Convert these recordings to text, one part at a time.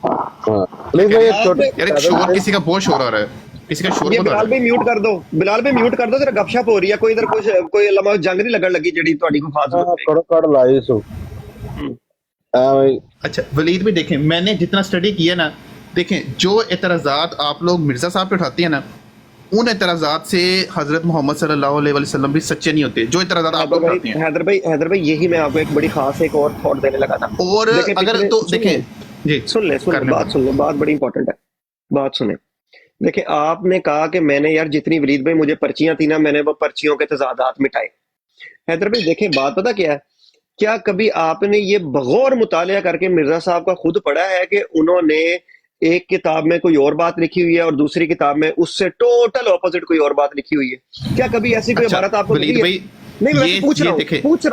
यार शोर किसी का बहुत शोर आ रहा है, किसी का शोर बहुत आ रहा बिलाल है। भाई म्यूट कर दो, बिलाल भाई म्यूट कर दो, तेरा गपशप हो रही है, कोई इधर कुछ कोई लम्हा जंग नहीं लगन लगी जेडी ਤੁਹਾਡੀ को खास कड़ो कड़ लाई सो भाई। अच्छा वलीद भी देखें, मैंने जितना स्टडी किया ना, देखें जो एतराज़ात आप लोग मिर्ज़ा साहब पे उठाते हैं ना, उन एतराज़ात से हज़रत मोहम्मद सल्लल्लाहु अलैहि वसल्लम भी सच्चे नहीं होते, जो एतराज़ात आप लोग उठाते हैं। हैदर भाई यही मैं आपको एक बड़ी खास एक और थॉट देने लगा था। और अगर तो देखें जी, सुन ले बात बड़ी इंपॉर्टेंट है, बात सुने। देखिए आपने कहा कि मैंने यार जितनी वलीद भाई मुझे पर्चियां थी ना, मैंने वो पर्चियों के तजादात मिटाए। हैदर भाई देखें बात पता क्या है, क्या कभी आपने ये बगौर मुतालिया करके मिर्जा साहब का खुद पढ़ा है कि उन्होंने एक किताब में कोई और बात लिखी हुई है और दूसरी किताब में उससे टोटल ऑपोजिट कोई और बात लिखी हुई है? क्या कभी ऐसी कोई इबारत आपको मिली है? नहीं मैं पूछ रहा हूँ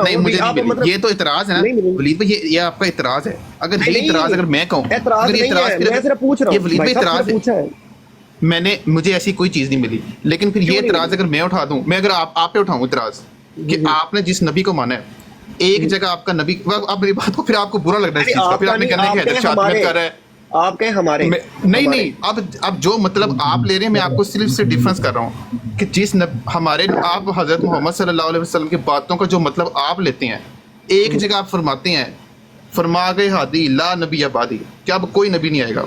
नहीं मुझे नहीं मिली। ये तो इतराज है ना वलीद भाई, ये आपका इतराज है। अगर ये इतराज अगर मैं कहूँ, अगर ये इतराज मैं सिर्फ पूछ रहा हूँ, वलीद भाई इतराज पूछा है, मैंने मुझे ऐसी कोई चीज नहीं मिली। लेकिन फिर ये इतराज अगर मैं उठा दूं, मैं अगर आप पे उठाऊं इतराज कि आपने जिस नबी को माना है, एक जगह आपका नबी, आप मेरी बात को फिर आपको बुरा लग रहा है इस चीज का, फिर आपने कहना है कि शादी कर रहा है आप कहें हमारे नहीं अब जो मतलब आप ले रहे हैं, मैं आपको सिर्फ से डिफरेंस कर रहा हूँ कि जिस हमारे आप हजरत मोहम्मद सल्लल्लाहु अलैहि वसल्लम की बातों का जो मतलब आप लेते हैं, एक जगह आप फरमाते हैं फरमा गए हादी ला नबी आबादी, क्या अब कोई नबी नहीं आएगा।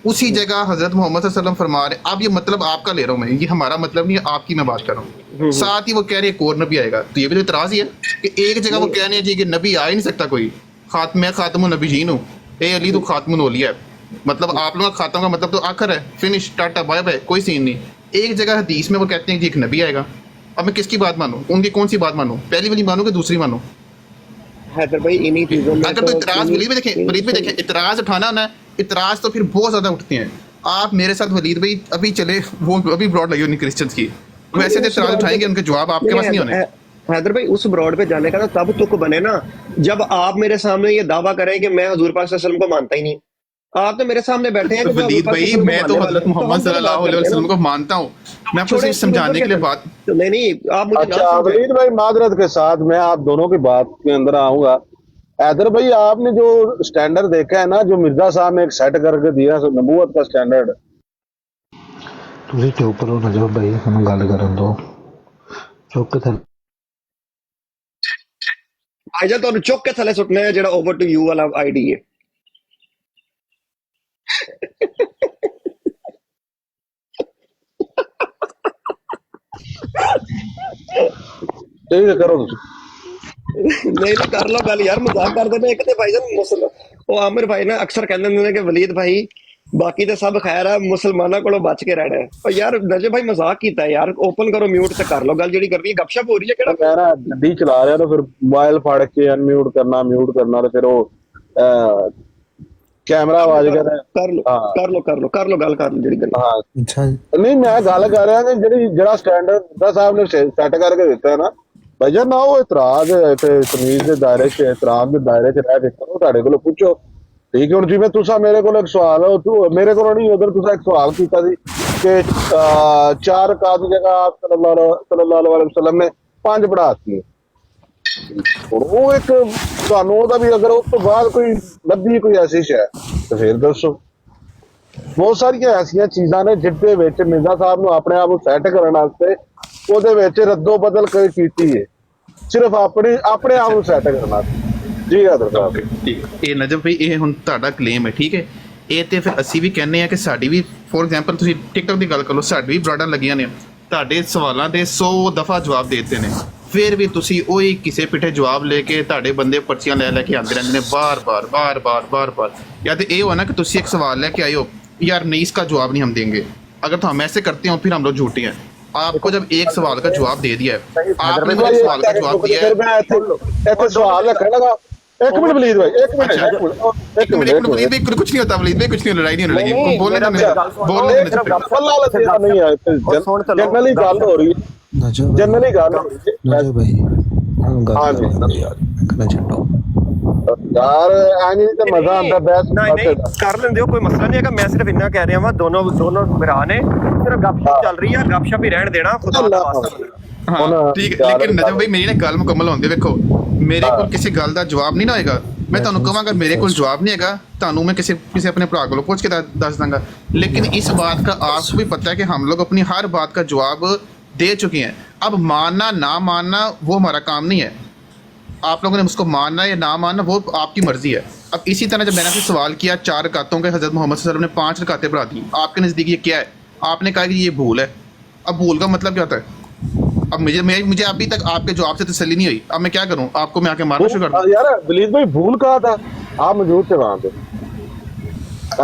उसी जगह हजरत मोहम्मद सल्लल्लाहु अलैहि वसल्लम फरमा रहे, अब ये मतलब आपका ले रहा हूँ मैं, ये हमारा मतलब नहीं है, आपकी मैं बात कर रहा हूँ। साथ ही वो कह रहे हैं एक और नबी आएगा, तो ये भी तो इतराज ही है कि एक जगह वो कह रहे हैं जी कि नबी आ ही नहीं सकता कोई, मैं खातमुन नबीयीन हूँ, ए अली तो खातमुन औलिया है, मतलब आप लोगों का खातम का मतलब तो आखिर है, फिनिश टाटा बाय बाय, कोई सीन नहीं। एक जगह हदीस में वो कहते हैं जी एक नबी आएगा, अब मैं किसकी बात मानूं, उनकी कौन सी बात मानूं, पहली वाली मानूं कि दूसरी मानूं? हैदर भाई इन्हीं चीजों में अगर तो इतराज वलीद भाई देखें इतराज उठाना ना, इतराज तो फिर बहुत ज्यादा उठते हैं। आप मेरे साथ वलीद भाई अभी चले, वो अभी ब्रॉड लगी उन्हीं क्रिश्चियंस की, वैसे तो इतराज उठाएंगे, उनके जवाब आपके पास नहीं होने। हैदर भाई उस ब्रॉड पे जाने का ना तब तुक बने ना जब आप मेरे सामने ये दावा करें कि मैं हुजूर पाक सल्लल्लाहु अलैहि वसल्लम को मानता ही नहीं। आप तो मेरे सामने बैठे हैं कि वलीद भाई मैं तो हजरत मोहम्मद सल्लल्लाहु अलैहि वसल्लम को मानता हूँ, मैं आपको सिर्फ समझाने के लिए बात नहीं आप मुझे अच्छा वलीद भाई मादरत के साथ मैं आप दोनों की बात के अंदर आऊंगा। हैदर भाई आपने जो स्टैंडर्ड देखा है ना, जो मिर्जा साहब ने एक सेट करके दिया नबूवत का स्टैंडर्ड, ਤੁਸੀਂ ਚੁੱਪ ਰਹੋ ਨਜਬ ਭਾਈ, ਸਾਨੂੰ ਗੱਲ ਕਰਨ ਦਿਓ, ਚੁੱਕ ਕੇ ਥੱਲੇ भाईजान तो चुक के थले सुटने है जेड़ा ओवर टू यू वाला आईडी है। ठीक है करो नहीं कर लो गल यार, मजाक कर देने एक ते भाईजान मुसल ओ आमिर भाई ना अक्सर कहंदे ने कि वलीद भाई बाकी तो सब खैर है, मुसलमाना को बच के रहना है। और यार नजब भाई मजाक कीता है यार, ओपन करो म्यूट से कर लो गल जेडी करनी है, गपशप हो रही है केड़ा कह रहा गड्डी चला रहा तो फिर मोबाइल फाड़ के अनम्यूट करना म्यूट करना, तो फिर वो कैमरा आवाज कर लो गल कर लो जेडी करनी। हाँ अच्छा नहीं मैं गल कर रहा कि जेडी जड़ा स्टैंडर्ड मिर्जा साहब ने सेट करके दिता है ना भाईजान, ना वो इतराज है तमीज के दायरे च एहतराम के दायरे च रह के करो, तुहाडे कोलों पूछो ठीक है। जिवें तुसा मेरे को एक सवाल हो, तू मेरे को नहीं, उधर तुसा एक सवाल कीता सी कि 4 रकात की जगह आप सल्लल्लाहु अलैहि वसल्लम ने 5 बढ़ा दी, वो एक तुहानू ओहदा भी अगर उस तो बाद कोई लभी कोई ऐसी शै तो फिर दसो। बहुत सारिया ऐसिया चीज़ां ने जिहदे विच मिर्जा साहब नू अपने आप सैट करने वास्ते ओहदे विच रद्दो बदल कीती है, सिर्फ अपने आप नू सैट करना। जी हैदर साहब ठीक है, नजब भाई ये हुण तुहाडा क्लेम है, ठीक है, ਇਹ ਤੇ ਫਿਰ ਅਸੀਂ ਵੀ ਕਹਿੰਦੇ ਆ ਕਿ ਸਾਡੀ ਵੀ ਫੋਰ ਐਗਜ਼ਾਮਪਲ ਤੁਸੀਂ ਟਿਕਟੌਕ ਦੀ ਗੱਲ ਕਰ ਲਓ, ਸਾਡੀ ਵੀ ਬਰਾਡਾਂ ਲੱਗੀਆਂ ਨੇ, ਤੁਹਾਡੇ ਸਵਾਲਾਂ ਦੇ 100 ਦਫਾ ਜਵਾਬ ਦੇ ਦਿੱਤੇ ਨੇ, ਫਿਰ ਵੀ ਤੁਸੀਂ ਉਹੀ ਕਿਸੇ ਪਿੱਠੇ ਜਵਾਬ ਲੈ ਕੇ ਤੁਹਾਡੇ ਬੰਦੇ ਪਰਚੀਆਂ ਲੈ ਕੇ ਆਉਂਦੇ ਰਹਿੰਦੇ ਨੇ ਬਾਰ-ਬਾਰ। या तो ये हुआ ना कि तुसी एक सवाल लेके आए हो यार नहीं इसका जवाब नहीं हम देंगे, अगर तो हम ऐसे करते हो फिर हम लोग झूठे हैं। आपको जब एक सवाल का जवाब दे दिया है, आपने मुझे सवाल का जवाब दिया है, सवाल रखने लगा। एक मिनट वलीद भाई, एक मिनट वलीद भाई कुछ नहीं होता, वलीद भाई कुछ नहीं, लड़ाई नहीं लड़ेगी, बोलने नहीं है, जनरली गल हो रही है, जनरली गल नजब भाई हाँ जी यार छड्डो यार ऐनी ते मजा आंदा बहस नहीं कर लेंदे हो, कोई मसला नहीं है। मैं सिर्फ इतना कह रहा हूं दोनों भरा ने सिर्फ गपशप चल रही है, गपशप ही रहने देना खुदा दा वास्ता। हाँ ठीक है, लेकिन नजब भाई मेरी ना गल मुकम्मल होंदी, देखो मेरे को किसी गल का जवाब नहीं ना आएगा, ਮੈਂ ਤੁਹਾਨੂੰ ਕਹਾਂਗਾ ਮੇਰੇ ਕੋਲ ਜਵਾਬ ਨਹੀਂ ਹੈਗਾ, ਤੁਹਾਨੂੰ मैं किसी अपने भरा को पूछ के दस दूंगा, लेकिन इस बात का आपको भी पता है कि हम लोग अपनी हर बात का जवाब दे चुके हैं। अब मानना ना मानना वो हमारा काम नहीं है, आप लोगों ने उसको मानना या ना मानना वो आपकी मर्जी है। अब इसी तरह जब मैंने आपसे सवाल किया 4 रकातों के हज़रत मोहम्मद सल्लल्लाहु अलैहि वसल्लम ने 5 रकातें बढ़ा दी, आपके नज़दीक ये क्या है? आपने कहा कि ये भूल है। अब भूल का मतलब क्या होता है? अब मुझे अभी तक आपके जवाब से तसल्ली नहीं हुई, अब मैं क्या करूं? आपको मैं आके मारना शुरू कर दूं? यार वलीद भाई भूल कहा था, आप मौजूद थे वहां पे,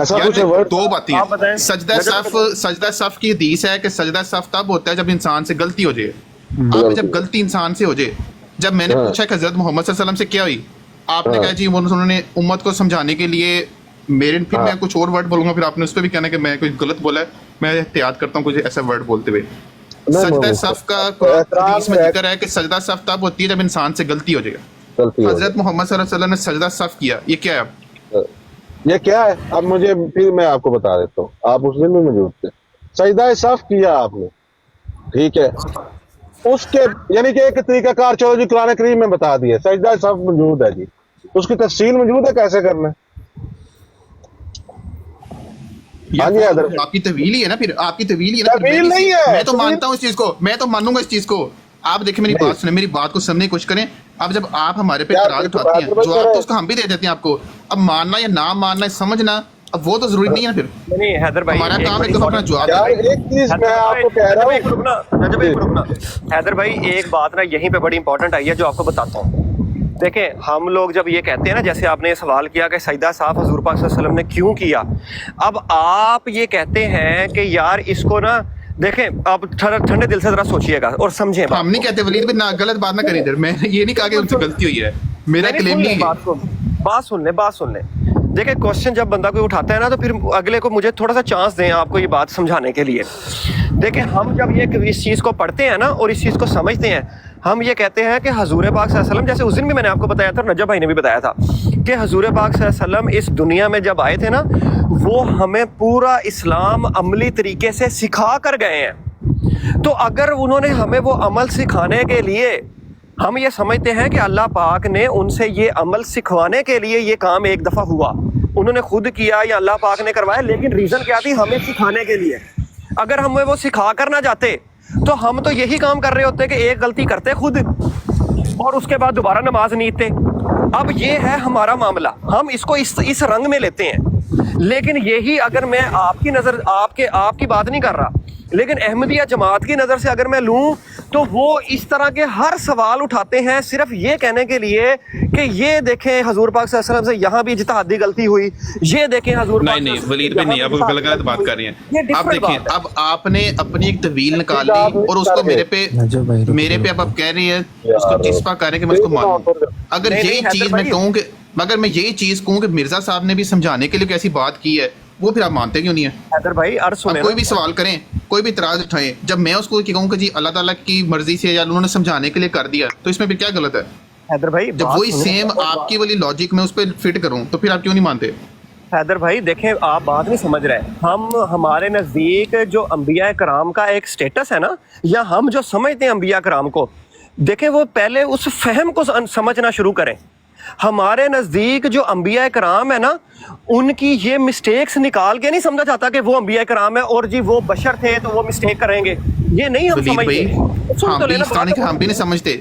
ऐसा कुछ है वर्ड? दो बातें हैं। सजदा सफ की हदीस है कि सजदा सफ तब होता है जब इंसान से गलती हो जाए। अब जब गलती इंसान से हो जाए, जब मैंने पूछा कि हजरत मोहम्मद सल्लल्लाहु अलैहि वसल्लम से क्या हुई, आपने कहा जी उन्होंने उम्मत को समझाने के लिए फिर मैं कुछ और वर्ड बोलूंगा, फिर आपने उस पर भी कहना कि मैं कुछ गलत बोला है, मैं एहतियात करता हूँ कुछ ऐसा वर्ड बोलते हुए। सजदा सफ का हदीस में जिक्र है कि सजदा सफ तब होती है जब इंसान से गलती हो जाएगा। हजरत मोहम्मद सल्लल्लाहु अलैहि वसल्लम ने सजदा सफ किया, ये क्या है? ये क्या है? अब मुझे फिर मैं आपको बता देता हूँ, आप उस दिन भी मौजूद थे। सजदा सफ किया आपने, ठीक है, उसके यानी कि एक तरीकाकार चलो जी कुरान करीम में बता दिया, सजदा सफ मौजूद है जी, उसकी तफसील मौजूद है कैसे करना है। आपकी तवील ही है ना, फिर आपकी तवील ही है ना, तवील नहीं है, मैं तो मानता हूँ इस चीज को, मैं तो मानूंगा इस चीज को। आप देखिए मेरी बात सुने, मेरी बात को समझने की कोशिश करें। अब जब आप हमारे पे इतराज उठाते हैं, जवाब तो उसका हम भी दे देते हैं आपको। अब मानना या ना मानना समझना, अब वो तो जरूरी नहीं है ना। फिर नहीं हैदर भाई, हमारा काम है कि हम अपना जवाब यार एक चीज मैं आपको कह रहा हूँ, हैदर भाई एक बात ना यहीं पे बड़ी इंपॉर्टेंट आई है जो आपको बताता हूँ। देखें हम लोग जब ये कहते हैं ना, जैसे आपने ये सवाल किया कि सजदा साफ हजूर पाक सल्लल्लाहु अलैहि वसल्लम ने क्यों किया, अब आप ये कहते हैं कि यार इसको ना देखें, आप ठंडे दिल से जरा सोचिएगा और समझें। हम नहीं कहते वलीद भाई, ना गलत बात ना करें इधर, मैं ये नहीं कहा कि उनसे गलती हुई है, मेरा क्लेम नहीं है। बात सुन ले। देखिए क्वेश्चन जब बंदा कोई उठाता है ना, तो फिर अगले को मुझे थोड़ा सा चांस दें आपको ये बात समझाने के लिए। देखिए हम जब ये इस चीज़ को पढ़ते हैं ना और इस चीज़ को समझते हैं, हम ये कहते हैं कि हजूर पाक सल्लल्लाहु अलैहि वसल्लम, जैसे उस दिन भी मैंने आपको बताया था, नजब भाई ने भी बताया था कि हजूर पाक सल्लल्लाहु अलैहि वसल्लम इस दुनिया में जब आए थे ना, वो हमें पूरा इस्लाम अमली तरीके से सिखा कर गए हैं। तो अगर उन्होंने हमें वो अमल सिखाने के लिए, हम ये समझते हैं कि अल्लाह पाक ने उनसे ये अमल सिखवाने के लिए ये काम एक दफ़ा हुआ, उन्होंने खुद किया या अल्लाह पाक ने करवाया, लेकिन रीज़न क्या थी? हमें सिखाने के लिए। अगर हमें वो सिखा कर ना जाते तो हम तो यही काम कर रहे होते कि एक गलती करते खुद और उसके बाद दोबारा नमाज नीते। अब ये है हमारा मामला, हम इसको इस रंग में लेते हैं। लेकिन यही अगर मैं आपकी नज़र आपकी बात नहीं कर रहा, लेकिन अहमदिया जमात की नज़र से अगर मैं लूँ तो वो इस तरह के हर सवाल उठाते हैं सिर्फ ये कहने के लिए कि ये देखें हजूर पाक सल्लल्लाहु अलैहि वसल्लम से यहाँ भी इज्तिहादी गलती हुई, ये देखें हजूर पाक नहीं वलीद भाई नहीं, आप गलत बात कर रहे हैं। अब देखिए, अब आपने अपनी एक तवील निकाल ली और उसको मेरे पे अब आप कह रही है, उसको जिस्पा कर रहे हैं कि मैं उसको मानूं। अगर यही चीज मैं कहूँ कि मगर मैं यही चीज कहूँ कि मिर्जा साहब ने भी समझाने के लिए कैसी बात की है, वो फिर आप मानते क्यों नहीं है? हैदर भाई कोई भी सवाल करें, कोई भी इतराज उठाएं, जब मैं उसको कहूँ कि जी अल्लाह ताला की मर्जी से या उन्होंने समझाने के लिए कर दिया, तो इसमें फिर क्या गलत है? हैदर भाई जब वही सेम आपकी वाली लॉजिक में उस पर फिट करूँ तो फिर आप क्यों नहीं मानते? हैदर भाई देखें, आप बात नहीं समझ रहे। हम हमारे नज़दीक जो अंबिया कराम का एक स्टेटस है ना, या हम जो समझते हैं अंबिया कराम को, देखें वो पहले उस फहम को समझना शुरू करें। हमारे नज़दीक जो अंबिया कराम है ना, उनकी ये मिस्टेक्स निकाल के नहीं समझा जाता कि वो अंबिया कराम है और जी वो बशर थे तो वो मिस्टेक करेंगे, ये नहीं हम समझते।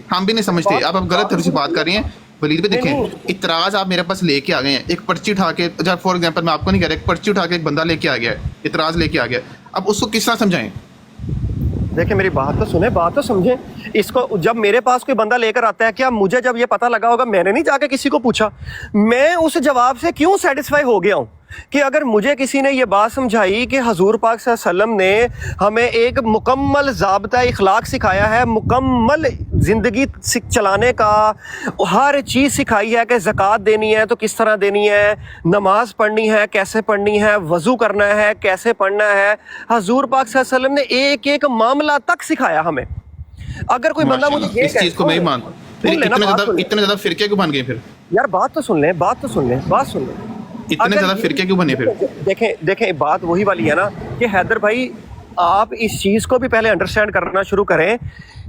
हम भी नहीं समझते। आप गलत तरह से बात कर रही हैं वलीद भाई। देखें इतराज आप मेरे पास लेके आ गए हैं, एक पर्ची उठा के, फॉर एग्जांपल मैं आपको नहीं कह रहा, एक पर्ची उठा के एक बंदा लेके आ गया है, इतराज लेके आ गया, अब उसको किस तरह समझाएं? देखिए मेरी बात तो सुने, बात तो समझें। इसको जब मेरे पास कोई बंदा लेकर आता है, क्या मुझे जब ये पता लगा होगा, मैंने नहीं जाके किसी को पूछा, मैं उस जवाब से क्यों सेटिस्फाई हो गया हूँ कि अगर मुझे किसी ने ये बात समझाई कि हजूर पाक सल्लल्लाहु अलैहि वसल्लम ने हमें एक मुकम्मल ज़ाब्ता इखलाक सिखाया है, मुकम्मल ज़िंदगी चलाने का हर चीज़ सिखाई है कि ज़कात देनी है तो किस तरह देनी है, नमाज पढ़नी है कैसे पढ़नी है, वज़ू करना है कैसे पढ़ना है, हजूर पाक सल्लल्लाहु अलैहि वसल्लम ने एक एक मामला तक सिखाया हमें। अगर कोई बंदा मुझे ये इस चीज़ को मैं ही मानता हूं, इतने ज़्यादा फिरके क्यों बन गए फिर? यार बात तो सुन ले, इतने ज़्यादा फिरके क्यों बने फिर? देखें बात वही वाली है ना कि हैदर भाई, आप इस चीज़ को भी पहले अंडरस्टैंड करना शुरू करें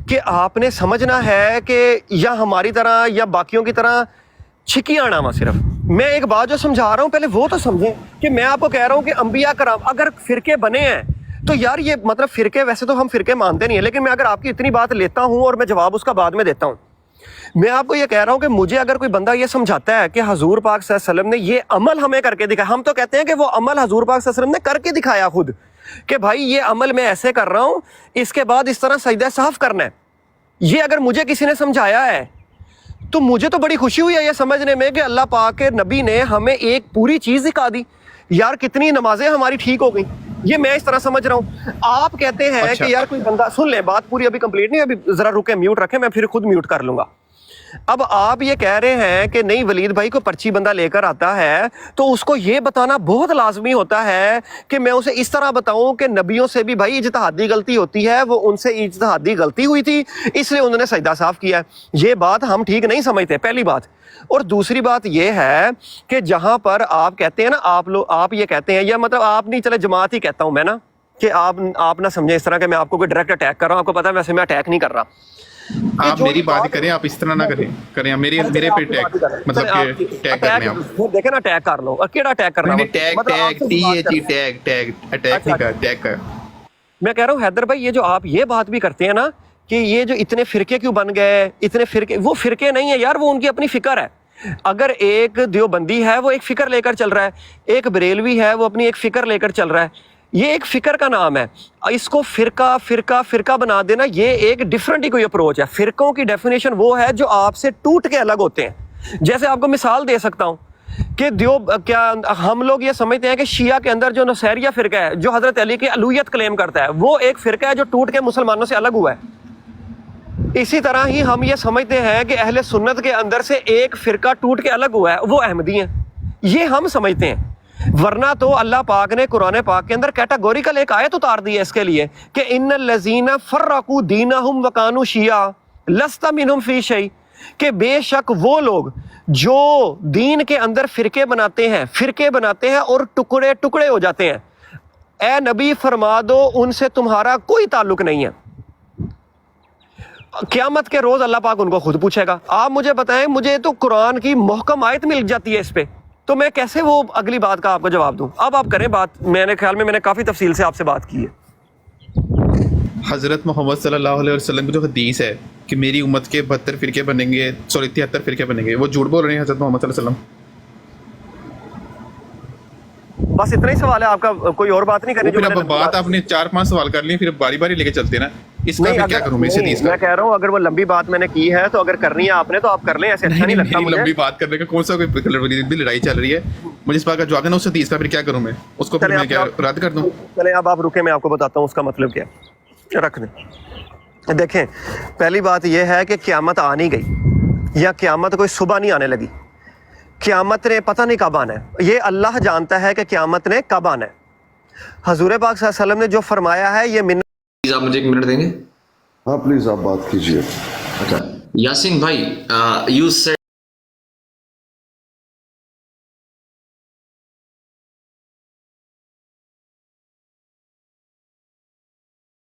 कि आपने समझना है कि या हमारी तरह या बाकियों की तरह چھکیاں نا صرف میں ایک بات جو سمجھا رہا ہوں پہلے وہ تو سمجھیں کہ میں آپ کو کہہ رہا ہوں کہ انبیاء کرام اگر فرقے بنے ہیں تو یار یہ مطلب فرقے ویسے تو ہم فرقے مانتے نہیں ہیں، لیکن میں اگر آپ کی اتنی بات لیتا ہوں اور میں جواب اس کا بعد میں دیتا ہوں، میں آپ کو یہ کہہ رہا ہوں کہ مجھے اگر کوئی بندہ یہ سمجھاتا ہے کہ حضور پاک صلی اللہ علیہ وسلم نے یہ عمل ہمیں کر کے دکھایا، ہم تو کہتے ہیں کہ وہ عمل حضور پاک صلی اللہ علیہ وسلم نے کر کے دکھایا خود، کہ بھائی یہ عمل میں ایسے کر رہا ہوں، اس کے بعد اس طرح سجدہ صحف کرنا ہے، یہ اگر مجھے کسی نے سمجھایا ہے تو مجھے تو بڑی خوشی ہوئی ہے یہ سمجھنے میں کہ اللہ پاک کے نبی نے ہمیں ایک پوری چیز دکھا دی، یار کتنی نمازیں ہماری ٹھیک ہو گئی، یہ میں اس طرح سمجھ رہا ہوں۔ آپ کہتے ہیں اچھا، کہ یار کوئی بندہ، سن لیں بات پوری ابھی کمپلیٹ نہیں، ابھی ذرا رکے میوٹ رکھیں، میں پھر خود میوٹ کر لوں گا۔ اب آپ یہ کہہ رہے ہیں کہ نہیں ولید بھائی کو پرچی بندہ لے کر آتا ہے تو اس کو یہ بتانا بہت لازمی ہوتا ہے کہ میں اسے اس طرح بتاؤں کہ نبیوں سے بھی بھائی اجتہادی غلطی ہوتی ہے، وہ ان سے اجتہادی غلطی ہوئی تھی اس لیے انہوں نے سجدہ صاف کیا ہے، یہ بات ہم ٹھیک نہیں سمجھتے، پہلی بات۔ اور دوسری بات یہ ہے کہ جہاں پر آپ کہتے ہیں نا، آپ یہ کہتے ہیں، یا مطلب آپ نہیں، چلے جماعت ہی کہتا ہوں میں نا، کہ آپ نہ سمجھیں اس طرح کہ میں آپ کو کوئی ڈائریکٹ اٹیک کر رہا ہوں، آپ کو پتا ہے ویسے میں اٹیک نہیں کر رہا۔ آپ میری بات کریں، آپ اس طرح نہ کریں میرے پہ ٹیگ، مطلب کہ ٹیگ کرنے آپ دیکھیں نا اٹیک کر لو، کیڑا اٹیک کرنا نہیں ٹیگ کا میں کہہ رہا ہوں حیدر بھائی، یہ جو آپ یہ بات بھی کرتے ہیں نا کہ یہ جو اتنے فرقے کیوں بن گئے، اتنے فرقے، وہ فرقے نہیں ہے یار، وہ ان کی اپنی فکر ہے۔ اگر ایک دیوبندی ہے وہ ایک فکر لے کر چل رہا ہے، ایک بریلوی ہے وہ اپنی ایک فکر لے کر چل رہا ہے، یہ ایک فکر کا نام ہے۔ اس کو فرقہ بنا دینا، یہ ایک ڈیفرنٹ ہی کوئی اپروچ ہے۔ فرقوں کی ڈیفینیشن وہ ہے جو آپ سے ٹوٹ کے الگ ہوتے ہیں۔ جیسے آپ کو مثال دے سکتا ہوں کہ کیا ہم لوگ یہ سمجھتے ہیں کہ شیعہ کے اندر جو نصیریہ فرقہ ہے جو حضرت علی کی الوہیت کلیم کرتا ہے، وہ ایک فرقہ ہے جو ٹوٹ کے مسلمانوں سے الگ ہوا ہے۔ اسی طرح ہی ہم یہ سمجھتے ہیں کہ اہل سنت کے اندر سے ایک فرقہ ٹوٹ کے الگ ہوا ہے، وہ احمدی ہیں، یہ ہم سمجھتے ہیں۔ ورنہ تو اللہ پاک نے قرآن پاک کے اندر کیٹاگوریکل ایک آیت اتار دی ہے اس کے لیے کہ ان الذین فرقوا دینہم وکانوا شیعا لست منہم فی شیء، کہ بے شک وہ لوگ جو دین کے اندر فرقے بناتے ہیں اور ٹکڑے ٹکڑے ہو جاتے ہیں، اے نبی فرما دو ان سے تمہارا کوئی تعلق نہیں ہے۔ قیامت کے روز اللہ پاک ان کو خود پوچھے گا۔ آپ مجھے بتائیں، مجھے تو قرآن کی محکم آیت مل جاتی ہے اس پہ، تو میں کیسے وہ اگلی بات کا آپ کو جواب دوں؟ اب آپ کریں بات، میں نے خیال میں نے کافی تفصیل سے آپ سے بات کی ہے۔ حضرت محمد صلی اللہ علیہ وسلم کی جو حدیث ہے کہ میری امت کے 72 فرقے بنیں گے، 73 فرقے بنیں گے، وہ جھوٹ بول رہے ہیں حضرت محمد صلی اللہ علیہ وسلم؟ بس اتنا ہی سوال ہے آپ کا، کوئی اور بات نہیں کرنی؟ پھر اب بات آپ نے 4-5 سوال کر لیے، پھر باری باری لے کے چلتے ہیں نا، اس کا پھر کیا کروں میں اس حدیث کا؟ میں کہہ رہا ہوں اگر وہ لمبی بات میں نے کی ہے تو اگر کرنی ہے آپ نے تو آپ کر لیں، ایسے اچھا نہیں لگتا مجھے لمبی بات کرنے کا کون سا کوئی بھی لڑائی چل رہی ہے، مجھے اس بات کا جواب دینا، اس حدیث کا پھر کیا کروں میں، اس کو پھر میں کیا رد کر دوں؟ چلیں اب آپ رکے، میں آپ کو بتاتا ہوں اس کا مطلب کیا ہے، رکھ دیں۔ دیکھیں پہلی بات یہ ہے کہ قیامت آ نہیں گئی، یا قیامت کوئی صبح نہیں آنے لگی، قیامت نے پتہ نہیں کب آنا ہے، یہ اللہ جانتا ہے کہ قیامت نے کب آنا ہے۔ حضور پاک صلی اللہ علیہ وسلم نے جو فرمایا ہے یہ پلیز آپ مجھے 1 منٹ دیں گے؟ ہاں پلیز آپ بات کیجیے۔ اچھا یاسین بھائی، یو سے